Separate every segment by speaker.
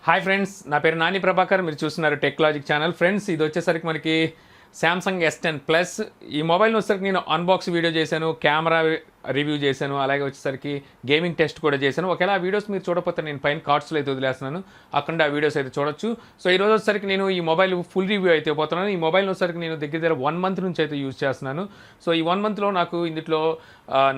Speaker 1: Hi friends, నా పేరు నాని ప్రభాకర్. మీరు చూస్తున్నారు టెక్లాజిక్ ఛానల్. ఫ్రెండ్స్, ఇది వచ్చేసరికి మనకి శాంసంగ్ S10 ప్లస్. ఈ మొబైల్ని వచ్చేసరికి నేను అన్బాక్స్ వీడియో చేశాను, కెమెరా రివ్యూ చేశాను, అలాగే వచ్చేసరికి గేమింగ్ టెస్ట్ కూడా చేశాను. ఒకవేళ ఆ వీడియోస్ మీరు చూడకపోతే నేను పైన కార్డ్స్లో అయితే వదిలేస్తున్నాను, అక్కడ ఆ వీడియోస్ అయితే చూడొచ్చు. సో ఈ రోజు వచ్చేసరికి నేను ఈ మొబైల్ ఫుల్ రివ్యూ అయితే పోతున్నాను. ఈ మొబైల్ వచ్చేసరికి నేను దగ్గర 1 మంత్ నుంచి అయితే యూజ్ చేస్తున్నాను. సో ఈ 1 మంత్లో నాకు ఇందులో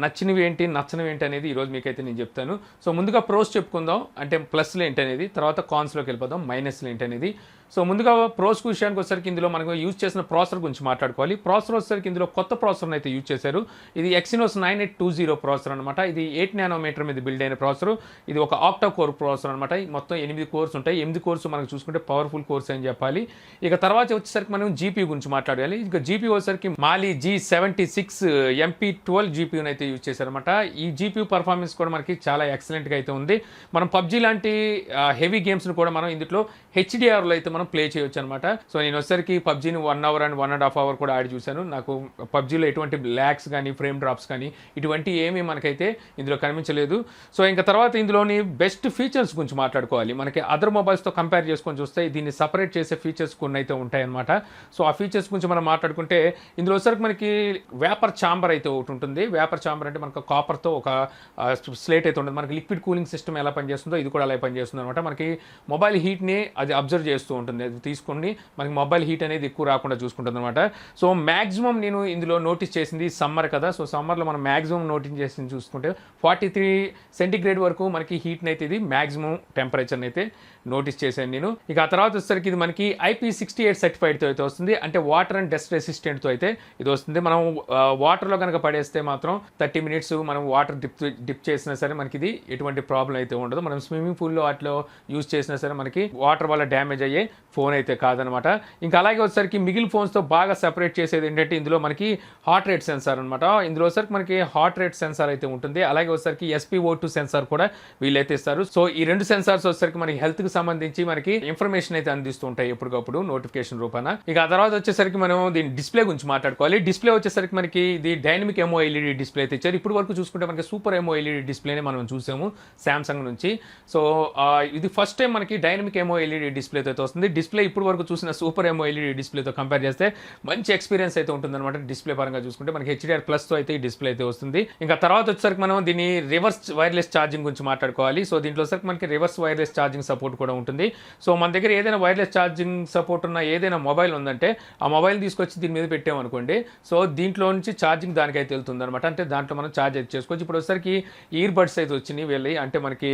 Speaker 1: నచ్చినవి ఏంటి, నచ్చనివి ఏంటి అనేది ఈరోజు మీకైతే నేను చెప్తాను. సో ముందుగా ప్రోస్ చెప్పుకుందాం, అంటే ప్లస్లు ఏంటి అనేది, తర్వాత కాన్స్లోకి వెళ్ళిపోదాం, మైనస్లు ఏంటి అనేది. సో ముందుగా ప్రోస్ విషయానికి వచ్చేసరికి ఇందులో మనకు యూజ్ చేసిన ప్రాసెసర్ గురించి మాట్లాడుకోవాలి. ప్రాసెసర్ వచ్చేసరికి ఇందులో కొత్త ప్రాసెసర్ని అయితే యూజ్ చేశారు. ఇది Exynos 9820 ప్రాసెసర్ అనమాట. ఇది 8 నానోమీటర్ మీద బిల్డ్ అయిన ప్రాసెసర్. ఇది ఒక ఆక్టా కోర్ ప్రాసెసర్ అనమాట. మొత్తం 8 కోర్స్ ఉంటాయి. 8 కోర్స్ మనకు చూసుకుంటే పవర్ఫుల్ కోర్స్ అని చెప్పాలి. ఇక తర్వాత వచ్చేసరికి మనం జీపీ గురించి మాట్లాడాలి. ఇక జీపీ వచ్చేసరికి మాలి G76 MP12 జీపీని అయితే యూజ్ చేశారనమాట. ఈ జీపీ పర్ఫార్మెన్స్ కూడా మనకి చాలా ఎక్సలెంట్గా అయితే ఉంది. మనం పబ్జీ లాంటి హెవీ గేమ్స్ని కూడా మనం ఇందులో హెచ్డిఆర్లో అయితే మనం ప్లే చేయొచ్చు అనమాట. సో నేను వచ్చేసరికి పబ్జీని 1 అవర్ అండ్ 1.5 అవర్ కూడా ఆడి చూశాను. నాకు పబ్జీలో ఎటువంటి ల్యాగ్స్ కానీ ఫ్రేమ్ డ్రాప్స్ కానీ ఇటువంటి ఏమీ మనకైతే ఇందులో కనిపించలేదు. సో ఇంకా తర్వాత ఇందులోని బెస్ట్ ఫీచర్స్ గురించి మాట్లాడుకోవాలి. మనకి అదర్ మొబైల్స్తో కంపేర్ చేసుకొని చూస్తే దీన్ని సపరేట్ చేసే ఫీచర్స్ కొన్ని అయితే ఉంటాయన్నమాట. సో ఆ ఫీచర్స్ గురించి మనం మాట్లాడుకుంటే ఇందులో వచ్చేసరికి మనకి వేపర్ ఛాంబర్ అయితే ఒకటి ఉంటుంది. వేపర్ ఛాంబర్ అంటే మనకు కాపర్తో ఒక స్లేట్ అయితే ఉంటుంది. మనకి లిక్విడ్ కూలింగ్ సిస్టమ్ ఎలా పనిచేస్తుందో ఇది కూడా అలా పనిచేస్తుంది అనమాట. మనకి మొబైల్ హీట్ని అది అబ్జర్వ్ చేస్తూ ఉంటుంది. అది తీసుకొని మనకి మొబైల్ హీట్ అనేది ఎక్కువ రాకుండా చూసుకుంటుంది అనమాట. సో మ్యాక్సిమం నేను ఇందులో నోటీస్ చేసింది సమ్మర్ కదా. సో సమ్మర్లో మనం మ్యాక్సిమం నోటీస్ చేసింది చూసుకుంటే 43 సెంటిగ్రేడ్ వరకు మనకి హీట్ని అయితే ఇది మ్యాక్సిమం టెంపరేచర్ని అయితే నోటీస్ చేశాను నేను. ఇక ఆ తర్వాత వచ్చేసరికి ఇది మనకి IP68 సర్టిఫైడ్తో అయితే వస్తుంది. అంటే వాటర్ అండ్ డస్ట్ రెసిస్టెంట్తో అయితే ఇది వస్తుంది. మనం వాటర్లో కనుక పడేస్తే మాత్రం 30 మినిట్స్ మనం వాటర్ డిప్ చేసినా సరే మనకి ఇది ఎటువంటి ప్రాబ్లం అయితే ఉండదు. మనం స్విమ్మింగ్ పూల్లో వాటిలో యూజ్ చేసినా సరే మనకి వాటర్ వల్ల డ్యామేజ్ అయ్యే ఫోన్ అయితే కాదనమాట. ఇంకా అలాగే వచ్చేసరికి మిగిలిన ఫోన్స్తో బాగా సెపరేట్ చేసేది ఏంటంటే ఇందులో మనకి హార్ట్ రేట్ సెన్సార్ అనమాట. ఇందులో వచ్చేసరికి మనకి హార్ట్ రేట్ సెన్సార్ అయితే ఉంటుంది. అలాగే వచ్చేసరికి SpO2 సెన్సార్ కూడా వీళ్ళైతే ఇస్తారు. సో ఈ 2 సెన్సార్స్ వచ్చేసరికి మనకి హెల్త్కి సంబంధించి మనకి ఇన్ఫర్మేషన్ అయితే అందిస్తూ ఉంటాయి ఎప్పటికప్పుడు నోటిఫికేషన్ రూపాన. ఇక ఆ తర్వాత వచ్చేసరికి మనం దీని డిస్ప్లే గురించి మాట్లాడుకోవాలి. డిస్ప్లే వచ్చేసరికి మనకి ఇది డైనమిక్ AMOLED డిస్ప్లే అయితే ఇచ్చారు. ఇప్పుడు వరకు చూసుకుంటే మనకి సూపర్ AMOLED డిస్ప్లేనే మనం చూసాము శాంసంగ్ నుంచి. సో ఇది ఫస్ట్ టైం మనకి డైనమిక్ AMOLED డిస్ప్లేతో అయితే వస్తుంది. డిస్ప్లే ఇప్పుడు వరకు చూసిన సూపర్ AMOLED డిస్ప్లేతో కంపేర్ చేస్తే మంచి ఎక్స్పీరియన్స్ అయితే ఉంటుంది అనమాట. డిస్ప్లే పరంగా చూసుకుంటే మనకి HDR+తో అయితే ఈ డిస్ప్లే అయితే వస్తుంది. ఇంకా తర్వాత వచ్చేసరికి మనం దీని రివర్స్ వైర్లెస్ ఛార్జింగ్ గురించి మాట్లాడుకోవాలి. సో దీంట్లో వచ్చేసరికి మనకి రివర్స్ వైర్లెస్ ఛార్జింగ్ సపోర్ట్ కూడా ఉంటుంది. సో మన దగ్గర ఏదైనా వైర్లెస్ ఛార్జింగ్ సపోర్ట్ ఉన్న ఏదైనా మొబైల్ ఉందంటే ఆ మొబైల్ తీసుకొచ్చి దీని మీద పెట్టామనుకోండి, సో దీంట్లో నుంచి ఛార్జింగ్ దానికైతే వెళ్తుంది అనమాట. అంటే దాంట్లో మనం ఛార్జ్ అయితే చేసుకోవచ్చు. ఇప్పుడు వచ్చేసరికి ఇయర్ బడ్స్ అయితే వచ్చినాయి వెళ్ళి, అంటే మనకి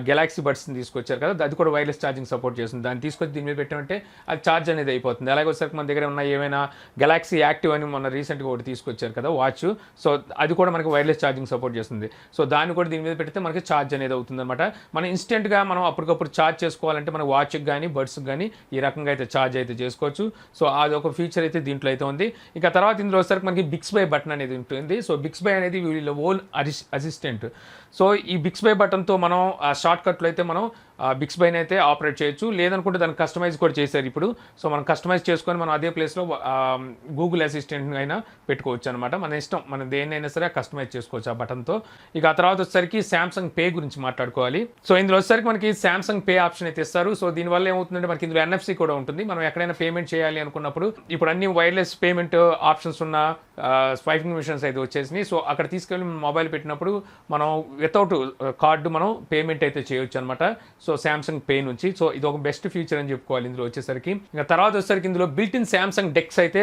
Speaker 1: గెలాక్సీ బడ్స్ని తీసుకొచ్చారు కదా, అది కూడా వైర్లెస్ ఛార్జింగ్ సపోర్ట్ చేస్తుంది. దాన్ని తీసుకొచ్చి దీని మీద పెట్టామంటే అది ఛార్జ్ అనేది అయిపోతుంది. అలాగే వచ్చేసరికి మన దగ్గర ఉన్న ఏమైనా గెలాక్సీ యాక్టివ్ అని మొన్న రీసెంట్గా ఒకటి తీసుకొచ్చారు కదా వాచ్, సో అది కూడా మనకి వైర్లెస్ ఛార్జింగ్ సపోర్ట్ చేస్తుంది. సో దాన్ని కూడా దీని మీద పెడితే మనకి ఛార్జ్ అనేది అవుతుంది అనమాట. మనం ఇన్స్టెంట్గా మనం అప్పటికప్పుడు ఛార్జ్ చేసుకోవాలంటే మన వాచ్కి కానీ బడ్స్కి కానీ ఈ రకంగా అయితే ఛార్జ్ అయితే చేసుకోవచ్చు. సో అది ఒక ఫీచర్ అయితే దీంట్లో అయితే ఉంది. ఇక తర్వాత ఇందులో వచ్చేసరికి మనకి బిక్స్బై బటన్ అనేది ఉంటుంది. సో బిక్స్బై అనేది వీళ్ళ ఓన్ అసిస్టెంట్. సో ఈ బిక్స్బై బటన్తో మనం ఆ షార్ట్ కట్లో అయితే మనం బిక్స్బైని అయితే ఆపరేట్ చేయొచ్చు. లేదనుకుంటే దాన్ని కస్టమైజ్ కూడా చేశారు ఇప్పుడు. సో మనం కస్టమైజ్ చేసుకొని మనం అదే ప్లేస్లో గూగుల్ అసిస్టెంట్ అయినా పెట్టుకోవచ్చు అనమాట. మన ఇష్టం, మనం దేన్నైనా సరే కస్టమైజ్ చేసుకోవచ్చు ఆ బటన్తో. ఇక ఆ తర్వాత వచ్చేసరికి శాంసంగ్ పే గురించి మాట్లాడుకోవాలి. సో ఇందులో వచ్చేసరికి మనకి శాంసంగ్ పే ఆప్షన్ అయితే ఇస్తారు. సో దీనివల్ల ఏమవుతుందంటే మనకి ఇందులో NFC కూడా ఉంటుంది. మనం ఎక్కడైనా పేమెంట్ చేయాలి అనుకున్నప్పుడు ఇప్పుడు అన్ని వైర్లెస్ పేమెంట్ ఆప్షన్స్ ఉన్న స్వైపింగ్ మిషన్స్ అయితే వచ్చేసినాయి. సో అక్కడ తీసుకెళ్ళి మొబైల్ పెట్టినప్పుడు మనం వితౌట్ కార్డు మనం పేమెంట్ అయితే చేయొచ్చు అనమాట. సో శాంసంగ్ పే నుంచి. సో ఇది ఒక బెస్ట్ ఫీచర్ అని చెప్పుకోవాలి ఇందులో వచ్చేసరికి. ఇంకా తర్వాత వచ్చేసరికి ఇందులో బిల్ట్ ఇన్ శాంసంగ్ డెక్స్ అయితే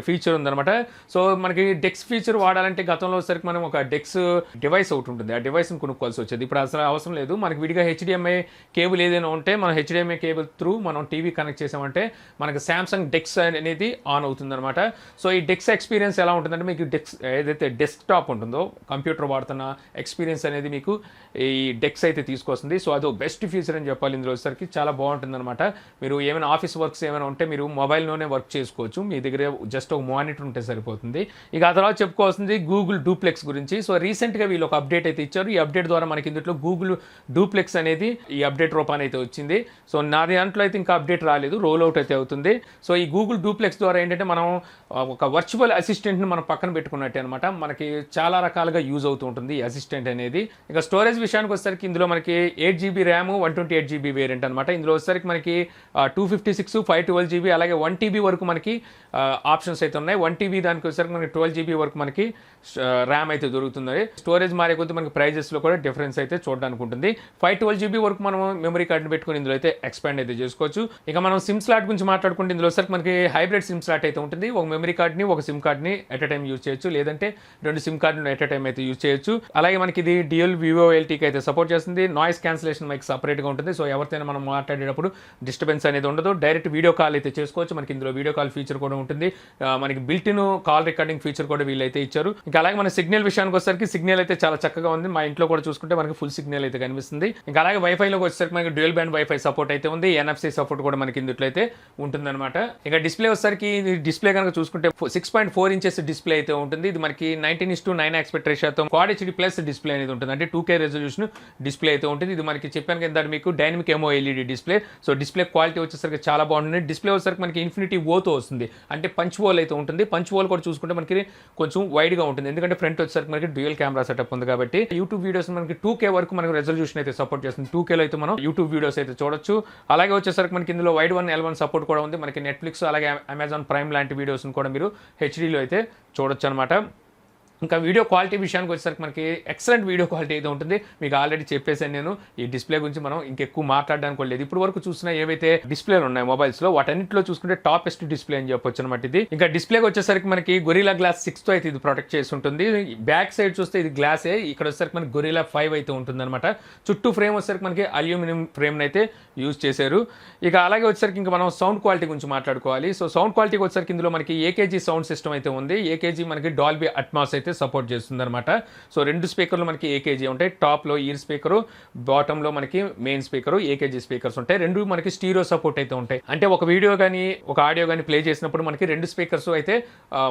Speaker 1: ఫీచర్ ఉందన్నమాట. సో మనకి డెక్స్ ఫీచర్ వాడాలంటే గతంలో వచ్చేసరికి మనం ఒక డెక్స్ డివైస్ ఒకటి ఉంటుంది, ఆ డివైస్ని కొనుక్కోవాల్సి వచ్చేది. ఇప్పుడు అసలు అవసరం లేదు. మనకి విడిగా HDMI కేబుల్ ఏదైనా ఉంటే మనం HDMI కేబుల్ త్రూ మనం టీవీ కనెక్ట్ చేసామంటే మనకి శాంసంగ్ డెక్స్ అనేది ఆన్ అవుతుంది అనమాట. సో ఈ డెక్స్ ఎక్స్పీరియన్స్ ఎలా ఉంటుందంటే మీకు డెక్స్ ఏదైతే డెస్క్టాప్ ఉంటుందో కంప్యూటర్ వాడుతున్న ఎక్స్పీరియన్స్ అనేది మీకు ఈ డెక్స్ అయితే తీసుకొస్తుంది. సో అది బెస్ట్ ఫీచర్ అని చెప్పాలి. ఇందులో వచ్చేసరికి చాలా బాగుంటుంది అనమాట. మీరు ఏమైనా ఆఫీస్ వర్క్స్ ఏమైనా ఉంటే మీరు మొబైల్లోనే వర్క్ చేసుకోవచ్చు. మీ దగ్గర జస్ట్ ఒక మానిటర్ ఉంటే సరిపోతుంది. ఇక ఆ తర్వాత చెప్పుకోవాల్సింది గూగుల్ డూప్లెక్స్ గురించి. సో రీసెంట్గా వీళ్ళు ఒక అప్డేట్ అయితే ఇచ్చారు. ఈ అప్డేట్ ద్వారా మనకి ఇందులో గూగుల్ డూప్లెక్స్ అనేది ఈ అప్డేట్ రూపాన అయితే వచ్చింది. సో నా దాంట్లో అయితే ఇంకా అప్డేట్ రాలేదు, రోల్ అవుట్ అయితే అవుతుంది. సో ఈ గూగుల్ డూప్లెక్స్ ద్వారా ఏంటంటే మనం ఒక వర్చువల్ అసిస్టెంట్ని మనం పక్కన పెట్టుకున్నట్టే అనమాట. మనకి చాలా రకాలుగా యూజ్ అవుతూ ఉంటుంది ఈ అసిస్టెంట్ అనేది. ఇక స్టోరేజ్ విషయానికి వచ్చేసరికి ఇందులో మనకి 8 GB ర్యామ్ 128GB వేరియంట్ అనమాట. ఇందులో వచ్చేసరికి మనకి 256, 512GB అలాగే 1TB వరకు మనకి ఆప్షన్స్ అయితే ఉన్నాయి. 1TB దానికి వచ్చేసరికి మనకి 12GB వరకు మనకి ర్యామ్ అయితే దొరుకుతుంది. స్టోరేజ్ మారే కొద్ది మనకి ప్రైజెస్లో కూడా డిఫరెన్స్ అయితే చూడడానికి ఉంటుంది. 512GB వరకు మనం మెమరీ కార్డుని పెట్టుకుని ఇందులో అయితే ఎక్స్పాండ్ అయితే చేసుకోవచ్చు. ఇక మనం సిమ్ స్లాట్ గురించి మాట్లాడుకుంటే ఇందులో వచ్చేసరికి మనకి హైబ్రిడ్ సిమ్ స్లాట్ అయితే ఉంటుంది. ఒక మెమరీ కార్డ్ని ఒక సిమ్ కార్డ్ని ఎట్ ఎ టైం యూజ్ చేయొచ్చు, లేదంటే 2 సిమ్ కార్డులు ఎట్ ఎ టైం అయితే యూజ్ చేయొచ్చు. అలాగే మనకి ఇది డ్యూయల్ VoLTకి అయితే సపోర్ట్ చేస్తుంది. నాయిస్ క్యాన్సిలేషన్ మైక్ సపరేట్గా ఉంటుంది. సో ఎవరితోనే మనం మాట్లాడేటప్పుడు డిస్టర్బెన్స్ అనేది ఉండదు. డైరెక్ట్ వీడియో కాల్ అయితే చేసుకోవచ్చు. మనకి ఇందులో వీడియో కాల్ ఫీచర్ కూడా ఉంటుంది. మనకి built in call recording feature కూడా వీళ్ళైతే ఇచ్చారు. ఇంకా అలాగే మన సిగ్నల్ విషయానికి వచ్చేసరికి సిగ్నల్ అయితే చాలా చక్కగా ఉంది. మా ఇంట్లో కూడా చూసుకుంటే మనకి ఫుల్ సిగ్నల్ అయితే కనిపిస్తుంది. ఇంకా అలాగే వైఫైలోకి వచ్చేసరికి మనకి డ్యూయల్ బ్యాండ్ వైఫై సపోర్ట్ అయితే ఉంది. NFC సపోర్ట్ కూడా మనకి ఇందులో అయితే ఉంటుందన్నమాట. ఇంకా డిస్ప్లే వచ్చేసరికి డిస్ప్లే కనుక చూసుకుంటే 6.4 ఇంచెస్ డిస్ప్లే అయితే ఉంటుంది. ఇది మనకి 19:9 ఆస్పెక్ట్ రేషియోతో Quad HD ప్లస్ డిస్ప్లే అనేది ఉంటుంది. అంటే 2K రెజల్యూషన్ డిస్ప్లే అయితే ఉంటుంది. ఇది మనకి చెప్పాను కదా మీకు dynamic AMOLED display. So display quality వచ్చేసరికి చాలా బాగుంటుంది. డిస్ప్లే వచ్చేసరికి మనకి ఇన్ఫినిటీ ఓతో వస్తుంది. అంటే పంచ్ హోల్ అయితే ఉంటుంది. పంచ్ హోల్ కూడా చూసుకుంటే మనకి కొంచెం వైడ్ గా ఉంటుంది. ఎందుకంటే ఫ్రంట్ వచ్చేసరికి మనకి డ్యూయల్ కెమెరా సెటప్ ఉంది కాబట్టి యూట్యూబ్ వీడియోస్ మనకి 2K వరకు మనకి రెజల్యూషన్ అయితే సపోర్ట్ చేస్తుంది. 2Kలో అయితే మనం యూట్యూబ్ వీడియోస్ అయితే చూడొచ్చు. అలాగే వచ్చేసరికి మనకి ఇందులో వైడ్ 1 L1 సపోర్ట్ కూడా ఉంది. మనకి నెట్ఫ్లిక్స్ అలాగే అమెజాన్ ప్రైమ్ లాంటి వీడియోస్ని కూడా మీరు HDలో అయితే చూడొచ్చు అనమాట. ఇంకా వీడియో క్వాలిటీ విషయానికి వచ్చేసరికి మనకి ఎక్సలెంట్ వీడియో క్వాలిటీ అయితే ఉంటుంది. మీకు ఆల్రెడీ చెప్పేసాను నేను. ఈ డిస్ప్లే గురించి మనం ఇంకెక్కువ మాట్లాడడానికి లేదు. ఇప్పుడు వరకు చూసిన ఏవైతే డిస్ప్లేలు ఉన్నాయి మొబైల్స్లో వాటన్నింటిలో చూసుకుంటే టాపెస్ట్ డిస్ప్లే అని చెప్పొచ్చు అనమాట ఇది. ఇంకా డిస్ప్లేకి వచ్చేసరికి మనకి గొరిల్లా గ్లాస్ 6తో అయితే ఇది ప్రొటెక్ట్ చేసి ఉంటుంది. బ్యాక్ సైడ్ చూస్తే ఇది గ్లాసే. ఇక్కడ వచ్చేసరికి మనకి గొరిల్లా 5 అయితే ఉంటుంది అనమాట. చుట్టూ ఫ్రేమ్ వచ్చేసరికి మనకి అల్యూమినియం ఫ్రేమ్ అయితే యూజ్ చేశారు. ఇక అలాగే వచ్చేసరికి ఇంకా మనం సౌండ్ క్వాలిటీ గురించి మాట్లాడుకోవాలి. సో సౌండ్ క్వాలిటీకి వచ్చేసరికి ఇందులో మనకి AKG సౌండ్ సిస్టమ్ అయితే ఉంది. AKG మనకి డాల్బీ అట్మాస్ అయితే సపోర్ట్ చేస్తుంది అనమాట. సో 2 స్పీకర్లు మనకి AKG ఉంటాయి. టాప్లో ఇయర్ స్పీకరు, బాటంలో మనకి మెయిన్ స్పీకరు AKG స్పీకర్స్ ఉంటాయి. 2 మనకి స్టీరియో సపోర్ట్ అయితే ఉంటాయి. అంటే ఒక వీడియో కానీ ఒక ఆడియో కానీ ప్లే చేసినప్పుడు మనకి 2 స్పీకర్స్ అయితే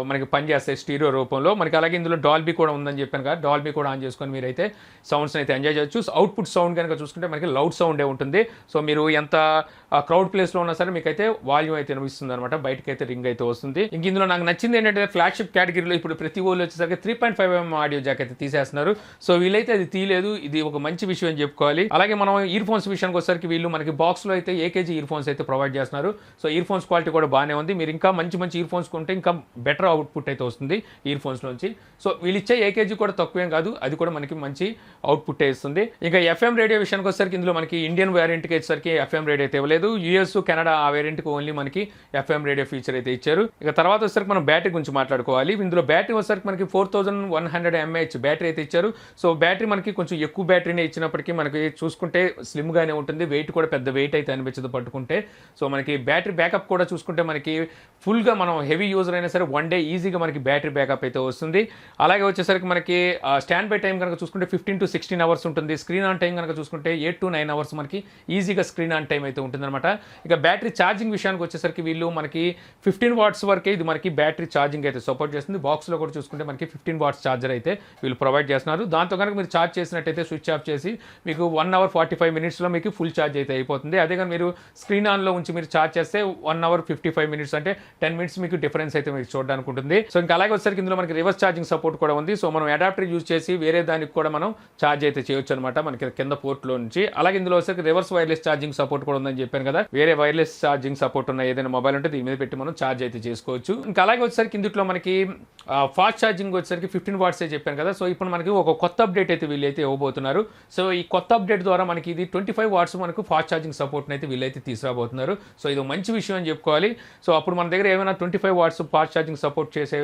Speaker 1: మనకి పనిచేస్తాయి స్టీరియో రూపంలో. మనకి అలాగే ఇందులో డాల్బీ కూడా ఉందని చెప్పాను కదా, డాల్బీ కూడా ఆన్ చేసుకొని మీరైతే సౌండ్స్ అయితే ఎంజాయ్ చేయొచ్చు. అవుట్పుట్ సౌండ్ కనుక చూసుకుంటే మనకి లౌడ్ సౌండే ఉంటుంది. సో మీరు ఎంత క్రౌడ్ ప్లేస్లో ఉన్నా సరే మీకైతే వాల్యూమ్ అయితే వినిపిస్తుంది అనమాట. బయటకి అయితే రింగ్ అయితే వస్తుంది. ఇంక ఇందులో నాకు నచ్చింది ఏంటంటే ఫ్లాగ్షిప్ కేటగిరీలో ఇప్పుడు ప్రతి ఊళ్ళో వచ్చేసరికి 3.5mm ఆడియో జాక్ అయితే తీసేస్తున్నారు. సో వీళ్ళైతే అది తీయలేదు. ఇది ఒక మంచి విషయం అని చెప్పుకోవాలి. అలాగే మనం ఇయర్ ఫోన్స్ విషయానికి వచ్చేసరికి వీళ్ళు మనకి బాక్స్లో అయితే AKG ఇయర్ ఫోన్స్ అయితే ప్రొవైడ్ చేస్తున్నారు. సో ఇయర్ ఫోన్స్ క్వాలిటీ కూడా బాగానే ఉంది. మీరు ఇంకా మంచి ఇయర్ ఫోన్స్ కొంటే ఇంకా బెటర్ అవుట్పుట్ అయితే వస్తుంది ఇయర్ ఫోన్స్ నుంచి. సో వీళ్ళు ఇచ్చే AKG కూడా తక్కువేం కాదు, అది కూడా మనకి మంచి అవుట్పుట్ ఇస్తుంది. ఇంకా FM రేడియో విషయానికి వచ్చేసరికి ఇందులో మనకి ఇండియన్ వేరియంట్కి వచ్చేసరికి FM రేడియో అయితే ఇవ్వలేదు. US, కెనడా ఆ వేరియంట్కి ఓన్లీ మనకి FM రేడియో ఫీచర్ అయితే ఇచ్చారు. ఇక తర్వాత వచ్చేసరికి మనం బ్యాటరీ గురించి మాట్లాడుకోవాలి. ఇందులో బ్యాటరీ వచ్చేసరికి మనకి 4100 mAh బ్యాటరీ అయితే ఇచ్చారు. సో బ్యాటరీ మనకి కొంచెం ఎక్కువ బ్యాటరీనే ఇచ్చినప్పటికీ మనకి చూసుకుంటే స్లిమ్గానే ఉంటుంది. వెయిట్ కూడా పెద్ద వెయిట్ అయితే అనిపించదు పట్టుకుంటే. సో మనకి బ్యాటరీ బ్యాకప్ కూడా చూసుకుంటే మనకి ఫుల్గా మనం హెవీ యూజర్ అయినా సరే 1 డే ఈజీగా మనకి బ్యాటరీ బ్యాకప్ అయితే వస్తుంది. అలాగే వచ్చేసరికి మనకి స్టాండ్ బై టైం కనుక చూసుకుంటే 15 to 16 అవర్స్ ఉంటుంది. స్క్రీన్ ఆన్ టైం కనుక చూసుకుంటే 8 to 9 అవర్స్ మనకి ఈజీగా స్క్రీన్ ఆన్ టైం అయితే ఉంటుందన్నమాట. ఇక బ్యాటరీ ఛార్జింగ్ విషయానికి వచ్చేసరికి వీళ్ళు మనకి 15 watts వరకే ఇది మనకి బ్యాటరీ ఛార్జింగ్ అయితే సపోర్ట్ చేస్తుంది. బాక్స్లో కూడా చూసుకుంటే మనకి 15 watts ఛార్జర్ అయితే వీళ్ళు ప్రొవైడ్ చేస్తున్నారు. దాంతో కనుక మీరు ఛార్జ్ చేసినట్టయితే స్విచ్ ఆఫ్ చేసి మీకు 1 hour 45 minutesలో మీకు ఫుల్ ఛార్జ్ అయితే అయిపోతుంది. అదే కానీ మీరు స్క్రీన్ ఆన్లో ఉంచి మీరు ఛార్జ్ చేస్తే 1 hour 55 minutes అంటే 10 minutes మీకు డిఫరెన్స్ అయితే మీకు చూడడానికి ఉంటుంది. సో ఇంకా అలాగే వచ్చేసరికి ఇందులో మనకి రివర్స్ ఛార్జింగ్ సపోర్ట్ కూడా ఉంది. సో మనం అడాప్టర్ యూజ్ చేసి వేరే దానికి కూడా మనం ఛార్జ్ అయితే చేయొచ్చు అనమాట మనకి కింద పోర్ట్లో నుంచి. అలాగే ఇందులో వచ్చేసరికి రివర్స్ వైర్లెస్ ఛార్జింగ్ సపోర్ట్ కూడా ఉందని చెప్పాను కదా. వేరే వైర్లెస్ ఛార్జింగ్ సపోర్ట్ ఉన్న ఏదైనా మొబైల్ ఉంటే దీని మీద పెట్టి మనం ఛార్జ్ అయితే చేసుకోవచ్చు. ఇంకా అలాగే వచ్చేసరికి ఇందులో మనకి ఫాస్ట్ ఛార్జింగ్ వచ్చేసరికి 15 watts చెప్పాను కదా. సో ఇప్పుడు మనకి ఒక కొత్త అప్డేట్ అయితే వీళ్ళైతే ఇవ్వబోతున్నారు. సో ఈ కొత్త అప్డేట్ ద్వారా మనకి ఇది 25 watts మనకు ఫాస్ట్ ఛార్జింగ్ సపోర్ట్ని అయితే వీళ్ళైతే తీసుకురాబోతున్నారు. సో ఇది మంచి విషయం అని చెప్పుకోవాలి. సో అప్పుడు మన దగ్గర ఏమైనా 25 watts ఫాస్ట్ ఛార్జింగ్ సపోర్ట్ చేసే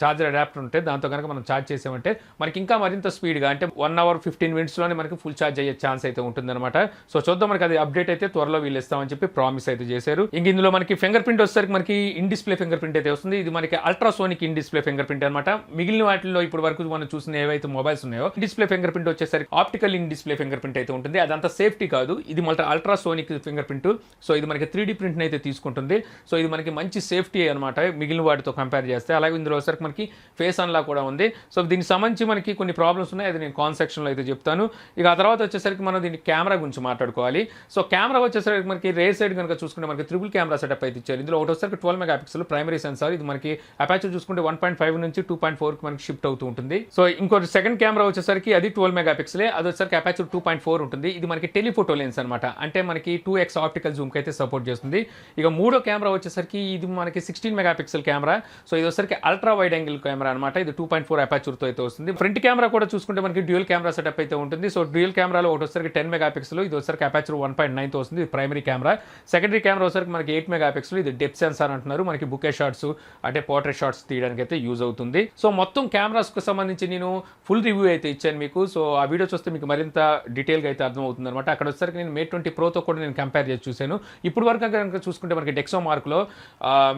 Speaker 1: ఛార్జర్ అడాప్టర్ ఉంటే దాంతో కనుక మనం ఛార్జ్ చేసామంటే మనకి ఇంకా మరింత స్పీడ్గా అంటే 1 hour 15 minutesలోనే మనకి ఫుల్ ఛార్జ్ అయ్యే ఛాన్స్ అయితే ఉంటుందన్నమాట. సో చూద్దాం, మనకి అది అప్డేట్ అయితే త్వరలో వీళ్ళు ఇస్తామని చెప్పి ప్రామిస్ అయితే చేశారు. ఇంక ఇందులో మనకి ఫింగర్ ప్రింట్ వచ్చేసరికి మనకి ఇన్ డిస్ప్లే ఫింగర్ ప్రింట్ అయితే వస్తుంది. ఇది మనకి ultrasonic in display finger print అనమాట. మిగిలిన వాటిల్లో ఇప్పుడు వరకు మనం చూసిన ఏవైతే మొబైల్స్ ఉన్నాయో డిస్ప్లే ఫింగర్ ప్రింట్ వచ్చేసరికి optical in display finger print అయితే ఉంటుంది. అదంతా సేఫ్టీ కాదు, ఇది మళ్ళీ అల్ట్రాసోనిక్ ఫింగర్ ప్రింట్. సో ఇది మనకి 3D ప్రింట్ అయితే తీసుకుంటుంది. సో ఇది మనకి మంచి సేఫ్టీ అనమాట మిగిలిన వాటితో కంపేర్ చేస్తే. అలాగే ఇందులో వచ్చేసరికి మనకి ఫేస్ అన్లాక్ కూడా ఉంది. సో దీనికి సంబంధించి మనకి కొన్ని ప్రాబ్లమ్స్ ఉన్నాయి, అది నేను కాన్ సెక్షన్లో అయితే చెప్తాను. ఇక ఆ తర్వాత వచ్చేసరికి మనం దీని కెమెరా గురించి మాట్లాడుకోవాలి. సో కెమెరా వచ్చేసరికి మనకి రేర్ సైడ్ కనుక చూసుకుంటే మనకి ట్రిపుల్ కెమెరా సెటప్ అయితే ఇచ్చారు. ఇందులో ఒకటి వచ్చేసరికి 12 megapixel ప్రైమరీ సెన్సార్. ఇది మనకి అపాచర్ చూసుకుంటే 1.5 నుంచి 2.4 మనకి షిఫ్ట్ అవుతూ ఉంటుంది. సో ఇంకోటి సెకండ్ కెమెరా వచ్చేసరికి అది 12 మెగా పిక్సెలే, అది వచ్చేసరికి అపాచర్ 2.4 ఉంటుంది. ఇది మనకి టెలిఫోటో లెన్స్ అనమాట, అంటే మనకి 2x ఆప్టికల్ జూమ్ కి అయితే సపోర్ట్ చేస్తుంది. ఇక మూడో కెమెరా వచ్చేసరికి ఇది మనకి 16 మెగా పిక్సెల్ కెమెరా. సో ఇది వచ్చేసరికి అల్ట్రా వైడ్ యాంగిల్ కెమెరా అనమాట. ఇది 2.4 అపాచర్ తో అయితే వస్తుంది. ఫ్రంట్ కెమెరా కూడా చూసుకుంటే మనకి డ్యూయల్ కెమెరా సెటప్ అయితే ఉంటుంది. సో డ్యూయల్ కెమెరాలో ఒకటి వచ్చేసరికి 10 మెగా పిక్సెల్, ఇది వచ్చేసరికి అపాచర్ 1.9 తో వస్తుంది. ఇది ప్రైమరీ కెమెరా. సెకండరీ కెమెరా వచ్చేసరికి మనకి 8 మెగా పిక్సెల్, ఇది డెప్త్ సెన్సార్ అంటున్నారు. మనకి బుకే షాట్స్ అంటే పోర్ట్రేట్ షాట్స్ తీయడానికి అయితే యూజ్ అవుతుంది. సో మొత్తం కెమెరాస్ కు సంబంధించి నేను ఫుల్ రివ్యూ అయితే ఇచ్చాను మీకు. సో ఆ వీడియో చూస్తే మీకు మరింత డీటెయిల్ గా అయితే అర్థం అవుతుంది అనమాట. అక్కడ వచ్చేసరికి నేను Mate 20 Pro తో కూడా నేను కంపేర్ చేసి చూశాను. ఇప్పుడు వరకు కనుక చూసుకుంటే మనకి డెక్సో మార్క్ లో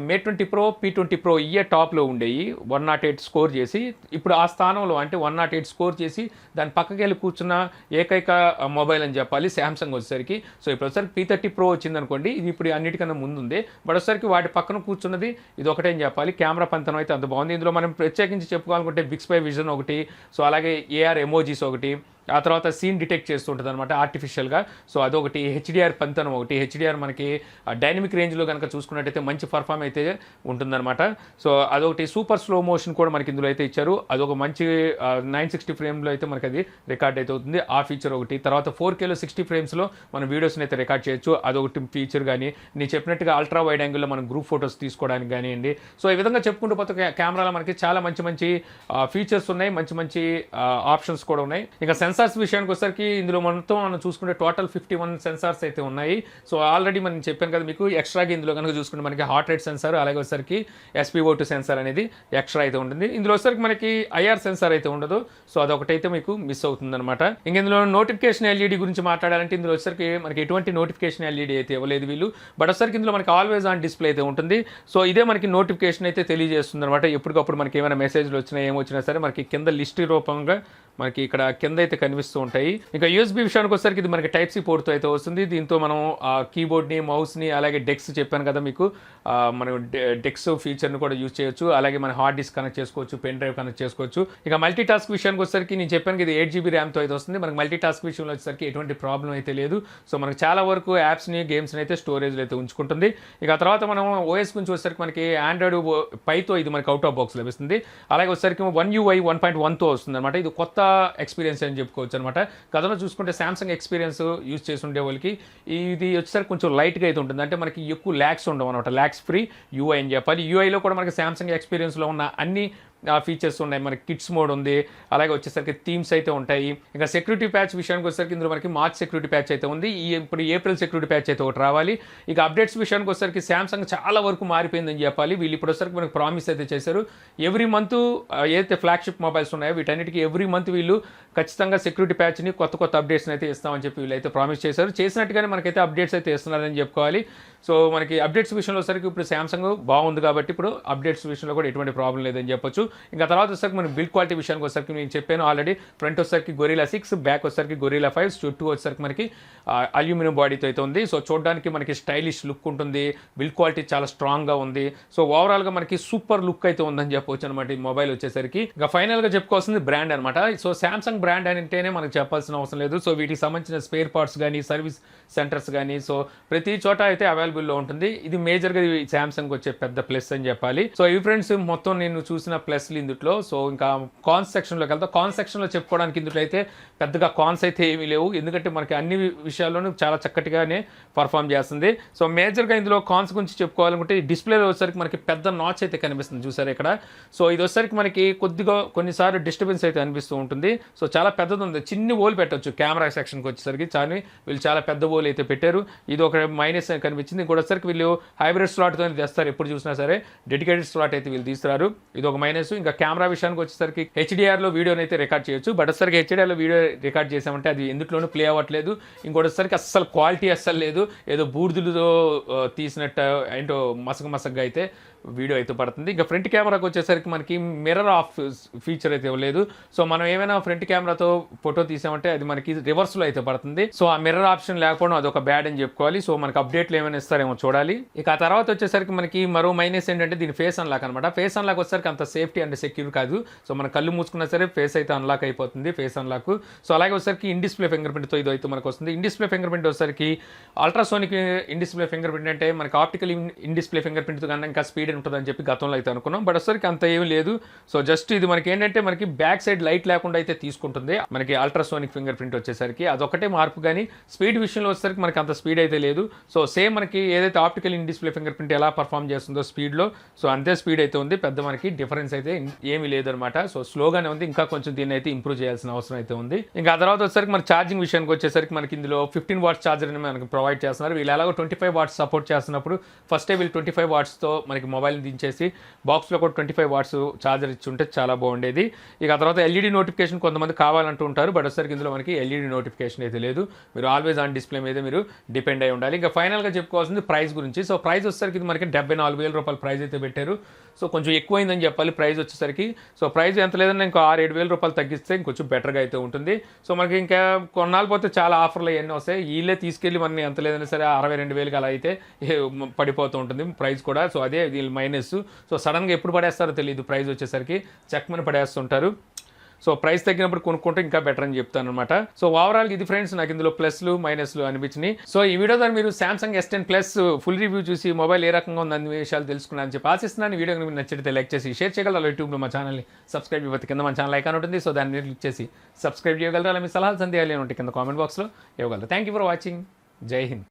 Speaker 1: Mate 20 Pro, P20 Pro ఇయే టాప్ లో ఉండేవి 108 స్కోర్ చేసి. ఇప్పుడు ఆ స్థానంలో అంటే 108 స్కోర్ చేసి దాని పక్కకి వెళ్ళి కూర్చున్న ఏకైక మొబైల్ అని చెప్పాలి శాంసంగ్ వచ్చేసరికి. సో ఇప్పుడు వచ్చేసరికి P30 Pro వచ్చింది అనుకోండి, ఇది ఇప్పుడు అన్నిటికన్నా ముందు ఉంది. బట్ వచ్చేసరికి వాటి పక్కన కూర్చున్నది ఇది ఒకటే అని చెప్పాలి. కెమెరా పంతనం అయితే అంత బాగుంది. ఇందులో మనం ప్రత్యేకించి చెప్పుకోవాలనుకుంటే Bixby విజన్ ఒకటి, సో అలాగే AR ఎమోజీస్ ఒకటి, ఆ తర్వాత సీన్ డిటెక్ట్ చేస్తుంటుంది అనమాట ఆర్టిఫిషియల్గా. సో అదొకటి, హెచ్డిఆర్ పంతనం ఒకటి. హెచ్డిఆర్ మనకి డైనమిక్ రేంజ్లో కనుక చూసుకున్నట్టయితే మంచి పర్ఫామ్ అయితే ఉంటుందన్నమాట. సో అదొకటి. సూపర్ స్లో మోషన్ కూడా మనకి ఇందులో అయితే ఇచ్చారు. అదొక మంచి 960 ఫ్రేమ్లో అయితే మనకి అది రికార్డ్ అయితే అవుతుంది. ఆ ఫీచర్ ఒకటి. తర్వాత 4Kలో 60 ఫ్రేమ్స్లో మన వీడియోస్ని అయితే రికార్డ్ చేయొచ్చు, అదొకటి ఫీచర్. కానీ నేను చెప్పినట్టుగా అల్ట్రా వైడ్ యాంగిల్లో మనం గ్రూప్ ఫొటోస్ తీసుకోవడానికి కానివ్వండి. సో ఈ విధంగా చెప్పుకుంటూ పోతే కెమెరాలో మనకి చాలా మంచి మంచి ఫీచర్స్ ఉన్నాయి, మంచి మంచి ఆప్షన్స్ కూడా ఉన్నాయి. ఇంకా సెన్సార్స్ విషయానికి వచ్చేసరికి ఇందులో మనం చూసుకుంటే టోటల్ 51 సెన్సార్స్ అయితే ఉన్నాయి. సో ఆల్రెడీ మనం చెప్పాను కదా మీకు, ఎక్స్ట్రాగా ఇందులో కనుక చూసుకుంటే మనకి హార్ట్ రేట్ సెన్సార్, అలాగే వచ్చేసరికి SpO2 సెన్సార్ అనేది ఎక్స్ట్రా అయితే ఉంటుంది. ఇందులో వచ్చేసరికి మనకి IR సెన్సార్ అయితే ఉండదు. సో అదొకటైతే మీకు మిస్ అవుతుంది అనమాట. ఇంక ఇందులో నోటిఫికేషన్ LED గురించి మాట్లాడాలంటే ఇందులో వచ్చేసరికి మనకి ఎటువంటి నోటిఫికేషన్ LED అయితే ఇవ్వలేదు వీళ్ళు. బట్ వచ్చేసరికి ఇందులో మనకి ఆల్వేస్ ఆన్ డిస్ప్లే అయితే ఉంటుంది. సో ఇదే మనకి నోటిఫికేషన్ అయితే తెలియజేస్తుంది అనమాట. ఎప్పటికప్పుడు మనకి ఏమైనా మెసేజ్లు వచ్చినా ఏమొచ్చినా సరే మనకి కింద లిస్ట్ రూపంగా మనకి ఇక్కడ కింద అయితే కనిపిస్తూ ఉంటాయి. ఇంకా USB విషయానికి వచ్చేసరికి ఇది మనకి Type-C పోర్ట్తో అయితే వస్తుంది. దీంతో మనం కీబోర్డ్ని, మౌస్ని, అలాగే డెక్స్ చెప్పాను కదా మీకు, మనం డెక్స్ ఫీచర్ని కూడా యూజ్ చేయొచ్చు. అలాగే మన హార్డ్ డిస్క్ కనెక్ట్ చేసుకోవచ్చు, పెన్ డ్రైవ్ కనెక్ట్ చేసుకోవచ్చు. ఇక మల్టీ టాస్క్ విషయానికి వచ్చేసరికి నేను చెప్పాను ఇది 8GB ర్యామ్తో అయితే వస్తుంది. మనకి మల్టీ టాస్క్ విషయంలో వచ్చేసరికి ఎటువంటి ప్రాబ్లం అయితే లేదు. సో మనకి చాలా వరకు యాప్స్ని, గేమ్స్ని అయితే స్టోరేజ్లో అయితే ఉంచుకుంటుంది. ఇక తర్వాత మనం OS గురించి వచ్చేసరికి మనకి ఆండ్రాయిడ్ పైతో ఇది మనకి అవుట్ ఆఫ్ బాక్స్ లభిస్తుంది. అలాగే వచ్చేసరికి One UI 1.1తో వస్తుంది అనమాట. ఇది కొత్త ఎక్స్పీరియన్స్ అని చెప్పుకోవచ్చు అనమాట. గతంలో చూసుకుంటే సామ్సంగ్ ఎక్స్పీరియన్స్ యూజ్ చేసి ఉండే వాళ్ళకి ఇది వచ్చేసరికి కొంచెం లైట్గా అయితే ఉంటుంది. అంటే మనకి ఎక్కువ ల్యాక్స్ ఉండవు అనమాట. ల్యాక్స్ ఫ్రీ UI అని చెప్పాలి. UIలో కూడా మనకి సామ్సంగ్ ఎక్స్పీరియన్స్లో ఉన్న అన్ని ఫీచర్స్ ఉన్నాయి. మనకి కిడ్స్ మోడ్ ఉంది, అలాగే వచ్చేసరికి థీమ్స్ అయితే ఉంటాయి. ఇంకా సెక్యూరిటీ ప్యాచ్ విషయానికి వచ్చేసరికి ఇందులో మనకి మార్చ్ సెక్యూరిటీ ప్యాచ్ అయితే ఉంది. ఇప్పుడు ఏప్రిల్ సెక్యూరిటీ ప్యాచ్ అయితే ఒకటి రావాలి. ఇక అప్డేట్స్ విషయానికి వచ్చేసరికి సామ్సంగ్ చాలా వరకు మారిపోయిందని చెప్పాలి. వీళ్ళు ఇప్పుడు వచ్చేసరికి మనకి ప్రామిస్ అయితే చేశారు. ఎవ్రీ మంత్ ఏదైతే ఫ్లాగ్షిప్ మొబైల్స్ ఉన్నాయో వీటన్నిటికీ ఎవ్రీ మంత్ వీళ్ళు ఖచ్చితంగా సెక్యూరిటీ ప్యాచ్ని, కొత్త అప్డేట్స్ని అయితే ఇస్తామని చెప్పి వీళ్ళైతే ప్రామిస్ చేశారు. చేసినట్టుగానే మనకైతే అప్డేట్స్ అయితే ఇస్తున్నారని చెప్పుకోవాలి. సో మనకి అప్డేట్స్ విషయంలో వచ్చేసరికి ఇప్పుడు సామ్సంగ్ బాగుంది కాబట్టి ఇప్పుడు అప్డేట్స్ విషయంలో కూడా ఎటువంటి ప్రాబ్లం లేదని చెప్పొచ్చు. ఇంకా తర్వాత వచ్చేసరికి మనకి బిల్డ్ క్వాలిటీ విషయానికి వచ్చేసరికి నేను చెప్పాను ఆల్రెడీ. ఫ్రంట్ వచ్చేసరికి Gorilla 6, బ్యాక్ వచ్చేసరికి Gorilla 5, చుట్టూ వచ్చేసరికి మనకి అల్యూమినియం బాడీతో అయితే ఉంది. సో చూడడానికి మనకి స్టైలిష్ లుక్ ఉంటుంది. బిల్డ్ క్వాలిటీ చాలా స్ట్రాంగ్గా ఉంది. సో ఓవరాల్గా మనకి సూపర్ లుక్ అయితే ఉందని చెప్పవచ్చు అనమాట ఈ మొబైల్ వచ్చేసరికి. ఇంకా ఫైనల్గా చెప్పుకోవాల్సింది బ్రాండ్ అనమాట. సో సామ్సంగ్ బ్రాండ్ అంటేనే మనకు చెప్పాల్సిన అవసరం లేదు. సో వీటికి సంబంధించిన స్పేర్ పార్ట్స్ కానీ, సర్వీస్ సెంటర్స్ కానీ, సో ప్రతి చోట అయితే అవైలబుల్లో ఉంటుంది. ఇది మేజర్గా సామ్సంగ్ వచ్చే పెద్ద ప్లస్ అని చెప్పాలి. సో ఈ ఫ్రెండ్స్ మొత్తం నేను చూసిన ప్లస్లు ఇందులో. సో ఇంకా కాన్స్ సెక్షన్లోకి వెళ్తాం. కాన్స్ సెక్షన్లో చెప్పుకోవడానికి ఇందులో అయితే పెద్దగా కాన్స్ అయితే ఏమీ లేవు, ఎందుకంటే మనకి అన్ని విషయాల్లోనూ చాలా చక్కటిగానే పర్ఫామ్ చేస్తుంది. సో మేజర్గా ఇందులో కాన్స్ గురించి చెప్పుకోవాలనుకుంటే డిస్ప్లేలో వచ్చేసరికి మనకి పెద్ద నాచ్ అయితే కనిపిస్తుంది చూసారు ఇక్కడ. సో ఇది వచ్చేసరికి మనకి కొద్దిగా కొన్నిసార్లు డిస్టర్బెన్స్ అయితే అనిపిస్తూ ఉంటుంది. సో చాలా పెద్దది ఉంది, చిన్ని ఓల్ పెట్టవచ్చు కెమెరా సెక్షన్కి వచ్చేసరికి. వీళ్ళు చాలా పెద్ద ఓల్ అయితే పెట్టారు. ఇది ఒక మైనస్ కనిపించింది. ఇంకోటి వచ్చేసరికి వీళ్ళు హైబ్రిడ్ స్లాట్తో తెస్తారు, ఎప్పుడు చూసినా సరే డెడికేటెడ్ స్లాట్ అయితే వీళ్ళు తీస్తారు. ఇది ఒక మైనస్. ఇంకా కెమెరా విషయానికి వచ్చేసరికి HDRలో వీడియోని అయితే రికార్డ్ చేయొచ్చు. బట్ వచ్చేసరికి HDRలో వీడియో రికార్డ్ చేసామంటే అది ఎందులోనూ ప్లే అవ్వట్లేదు. ఇంకోటి వచ్చేసరికి అస్సలు క్వాలిటీ అస్సలు లేదు, ఏదో బూడిదలతో తీసినట్టు ఏంటో మసగగా అయితే వీడియో అయితే పడుతుంది. ఇంకా ఫ్రంట్ కెమెరాకి వచ్చేసరికి మనకి మిర్రర్ ఆఫ్ ఫీచర్ అయితే ఇవ్వలేదు. సో మనం ఏమైనా ఫ్రంట్ కెమెరాతో ఫోటో తీసామంటే అది మనకి రివర్స్లో అయితే పడుతుంది. సో ఆ మిర్రర్ ఆప్షన్ లేకపోవడం అదొక బ్యాడ్ అని చెప్పుకోవాలి. సో మనకి అప్డేట్లు ఏమైనా ఇస్తారేమో చూడాలి. ఇక ఆ తర్వాత వచ్చేసరికి మనకి మరో మైనస్ ఏంటంటే దీని ఫేస్ అన్లాక్ అనమాట. ఫేస్ అన్లాక్ వచ్చేసరికి అంత సేఫ్టీ అండ్ సెక్యూర్ కాదు. సో మన కళ్ళు మూసుకున్నా సరే ఫేస్ అయితే అన్లాక్ అయిపోతుంది, ఫేస్ అన్లాక్. సో అలాగే వచ్చేసరికి ఇన్ డిస్ప్లే ఫింగర్ ప్రింట్తో ఇది అయితే మనకు వస్తుంది. ఇన్ డిస్ప్లే ఫింగర్ ప్రింట్ వచ్చేసరికి ultrasonic in display finger print అంటే మనకి optical in display finger print కన్నా ఇంకా స్పీడ్ ఉంటుందని చెప్పి గతంలో అయితే అనుకున్నాం. బట్ వచ్చేసరికి అంత ఏమీ లేదు. సో జస్ట్ ఇది మనకి ఏంటంటే మనకి బ్యాక్ సైడ్ లైట్ లేకుండా అయితే తీసుకుంటుంది. మనకి అల్ట్రాసోనిక్ ఫింగర్ ప్రింట్ వచ్చేసరికి అదొకటే మార్పు, కానీ స్పీడ్ విషయంలో వచ్చేసరికి మనకి అంత స్పీడ్ అయితే లేదు. సో సేమ్ మనకి ఏదైతే optical in display finger print ఎలా పర్ఫామ్ చేస్తుందో స్పీడ్లో, సో అంతే స్పీడ్ అయితే ఉంది. పెద్ద మనకి డిఫరెన్స్ అయితే ఏమీ లేదనమాట. సో స్లోగానే ఉంది, ఇంకా కొంచెం దీన్ని అయితే ఇంప్రూవ్ చేయాల్సిన అవసరం అయితే ఉంది. ఇంకా ఆ తర్వాత వచ్చేసరికి మన ఛార్జింగ్ విషయానికి వచ్చేసరికి మనకి ఇందులో 15 వాట్స్ ఛార్జర్ అని మనకి ప్రొవైడ్ చేస్తున్నారు. వీళ్ళు ఎలాగో 25 వాట్స్ సపోర్ట్ చేస్తున్నప్పుడు ఫస్టే వీళ్ళు 25 వాట్స్తో మనకి మొబైల్ని దించేసి బాక్స్లో కూడా 25 వాట్స్ ఛార్జర్ ఇచ్చి ఉంటే చాలా బాగుండేది. ఇక ఆ తర్వాత ఎల్ఈడి నోటిఫికేషన్ కొంతమంది కావాలంటూ ఉంటారు, బట్ వచ్చేసరికి ఇందులో మనకి ఎల్ఈడి నోటిఫికేషన్ అయితే లేదు. మీరు ఆల్వేస్ ఆన్ డిస్ప్లే మీద మీరు డిపెండ్ అయి ఉండాలి. ఇంకా ఫైనల్గా చెప్పుకోవాల్సింది ప్రైస్ గురించి. సో ప్రైస్ వచ్చేసరికి ఇది మనకి 74,000 రూపాయల ప్రైస్ అయితే పెట్టారు. సో కొంచెం ఎక్కువైందని చెప్పాలి ప్రైస్ వచ్చేసరికి. సో ప్రైస్ ఎంత లేదన్నా ఇంకో 6,000-7,000 రూపాయలు తగ్గిస్తే ఇంకొంచెం బెటర్గా అయితే ఉంటుంది. సో మనకి ఇంకా కొన్నాళ్ళు పోతే చాలా ఆఫర్లు అవన్నీ వస్తాయి. వీళ్ళే తీసుకెళ్ళి మనని ఎంత లేదన్నా సరే 62,000కి అలా అయితే పడిపోతూ ఉంటుంది ప్రైస్ కూడా. సో అదే వీళ్ళు మైనస్. సో సడన్గా ఎప్పుడు పడేస్తారో తెలియదు, ప్రైస్ వచ్చేసరికి చెక్మని పడేస్తుంటారు. సో ప్రైస్ తగ్గినప్పుడు కొనుక్కుంటే ఇంకా బెటర్ అని చెప్తాను అనమాట. సో ఓవరాల్ ఇది ఫ్రెండ్స్ నాకు ఇందులో ప్లస్లు మైనస్లు అనిపించినాయి. సో ఈ వీడియో ద్వారా మీరు Samsung S10 Plus full review చూసి మొబైల్ ఏ రకంగా ఉంది అన్ని విషయాలు తెలుసుకున్నాను చెప్పి ఆశిస్తున్నాను. వీడియో మీకు నచ్చితే లైక్ చేసి షేర్ చేయగలరు. యూట్యూబ్లో మా ఛానల్ని సబ్స్క్రైబ్ ఇవ్వదు, కింద మన ఛానల్ ఐకాన్ ఉంటుంది. సో దాన్ని క్లిక్ చేసి సబ్స్క్రైబ్ చేయగలరు. అలా మీ సలహాలు సందేహాలు ఉంటాయి కింద కామెంట్ బాక్స్లో ఇవ్వగలరు. Thank you for watching. జై హింద్.